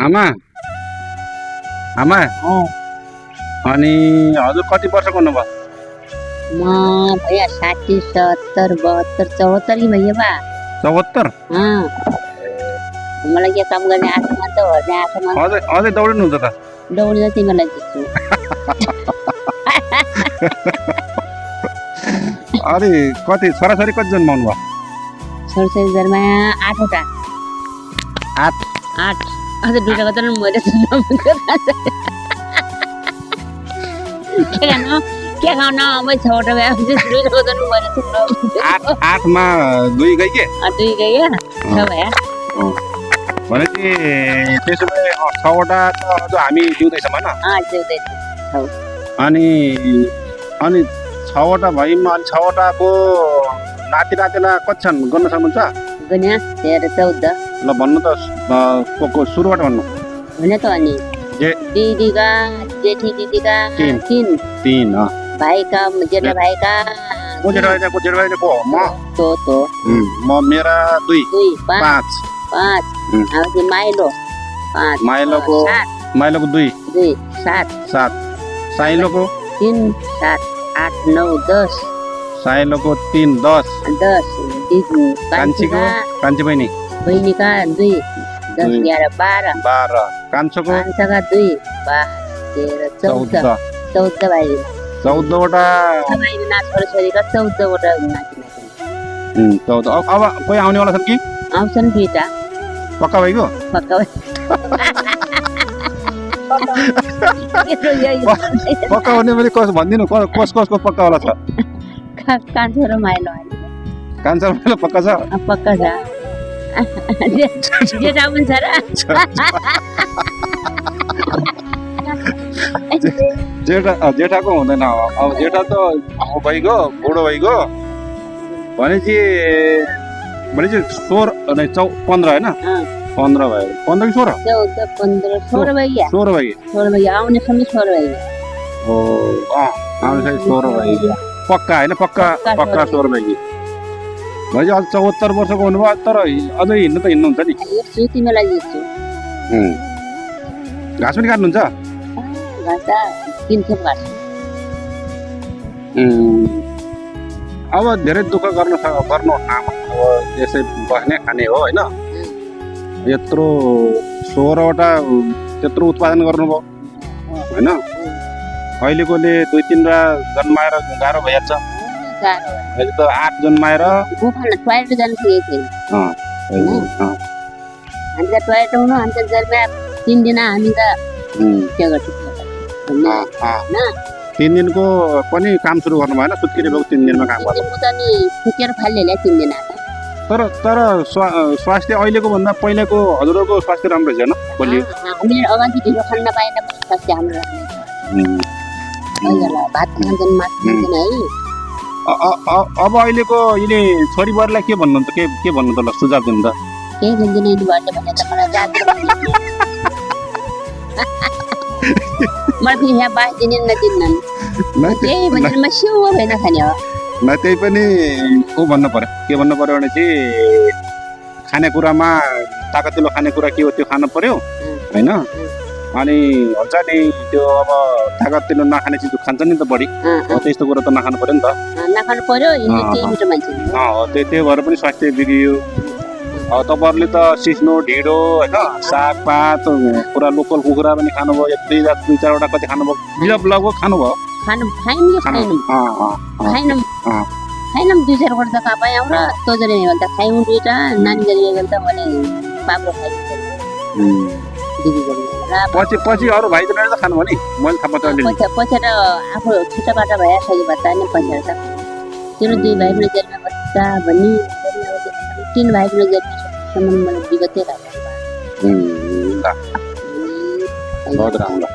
आमा आमा अनि हजुर कति वर्ष गर्नुभयो? म भैया 60 70 72 74 की भैया बा 74? मलाई के काम गर्ने आठमा त भने आठमा अझै दौडिनुहुन्छ त? दौडिन तिमीलाई दिन्छु। अरे कति छोराछोरी कति जन्माउनु भयो? छोराछोरी जन्मा 8 वटा। 8 अझै दुईटा त मैले के खाउन मैं 6 वटा भए दुईटा त मैले 8 मा 2 गई के? 2 गयो 6 भए। भनेपछि त्यसो भए 6 वटा त अझ हामी जिउँदैछौँ हैन? जिउँदैछ। अनि 6 वटा भइमा अनि 6 वटाको नाति नातिना कति छन् गर्न सक्नुहुन्छ? गन्या 13 14। ल भन्नु त सुरुबाट भन्नु। भने त अनि दीदीका जेठी दीदीका 3 भाइका जेठा भाइका को जेठा भाइ को म तो म मेरा 2 5 अब माइलो 5 माइलोको 2 7 साइलोको 3 7 8 9 10 साइलोको 3 10 कान्छी बहिनीका 2 10 11 12 कान्छोका 2 12 13 14 भाइ 14 वटा भाइ छोरीका 14 वटा नाति 14। अब कोही आउनेवाला छन् कि? आउँछन् दुईटा। पक्का भइगयो? पक्का भइ पक्का हुने भने कस भनिदिनु कसको पक्का वाला छ? कान्छो र माइलो कान्छो र माइलो पक्का छ? पक्का छ। जेठा पनि छ र जेठाको हुँदैन। अब जेठा त भइगयो बुढो भइगयो भनेपछि 15 होइन? 15 भयो 15 कि 16? 16 भइगयो। 16 भइगयो आउने समय 16 भइगयो। आउने समय 16 भइगयो। पक्का होइन? पक्का 16 भइगयो। भाइ अझ 74 वर्षको हुनुभयो तर अझै हिँड्नु त हिँड्नुहुन्छ नि? तिमीलाई दिन्छु। घाँस पनि काट्नुहुन्छ? अब धेरै दुःख गर्नु अब यसै बस्ने खाने हो होइन? यत्रो 16 वटा त्यत्रो उत्पादन गर्नुभयो होइन? अहिलेकोले 2-3 वटा जन्माएर गाह्रो भइहाल्छ। अहिले त 8 जन्माएर टोयलेट जानु पुगेको थिएन। 3 दिन हामी त के गर्छौँ 3 दिनको पनि काम सुरु गर्नु भएन? सुत्केरी भएको 3 दिनमा काम गर्नु फुकेर फाल्ने 3 दिन। तर स्वास्थ्य अहिलेको भन्दा पहिलाको हजुरहरूको स्वास्थ्य राम्रो छैन? बलियो हामीले अगाडि ढिलो खान नपाएन पनि स्वास्थ्य हाम्रो भात खान्छन् मासु खान्छन् है। अब अहिलेको यिनी छोरी बुहारीलाई के भन्नुहुन्छ? के भन्नु त? ल सुझाव दिनु त। केही भन्दैन यिनी भन्ने भने त मलाई मलाई फेरि यहाँ बास दिने नदिन्नन्। त्यही भनेर म स्यौ भएन खाने हो। न त्यही पनि भन्नु पर्यो। के भन्नु पर्यो भने चाहिँ खानेकुरामा ताकतिलो खानेकुरा के हो त्यो खानु पर्यो होइन? अनि हुन्छ नि त्यो अब ताकतिलो नखाने चिज खान्छ नि त बढी, त्यस्तो कुरा त नखानु पर्यो नि त। नखानु पर्यो त्यही भएर पनि स्वास्थ्य बिग्रियो। तपाईँहरूले त सिस्नो ढिँडो होइन सागपात पुरा लोकल कुखुरा पनि खानुभयो। 2-4 वटा कति खानुभयो? लगभग खानुभयो? खाइनौँ 2-4 वर्ष त कहाँ पाएँ र तोजरे भने त खायौँ 2टा नानी गरिएको त मैले पाप्रो खाइदिन्छु। पछि अरू भाइजनले त खानु भयो नि? मैले थाहा पाएँ पछि त आफू छिटोबाट भए सही भत्ता नि पछि त तेरो 2 भाइ पनि जन्म बच्चा भन्ने 3 भाइ पनि जन्मेसम्म मलाई विगतै लाग्यो। बहुत राम्रो।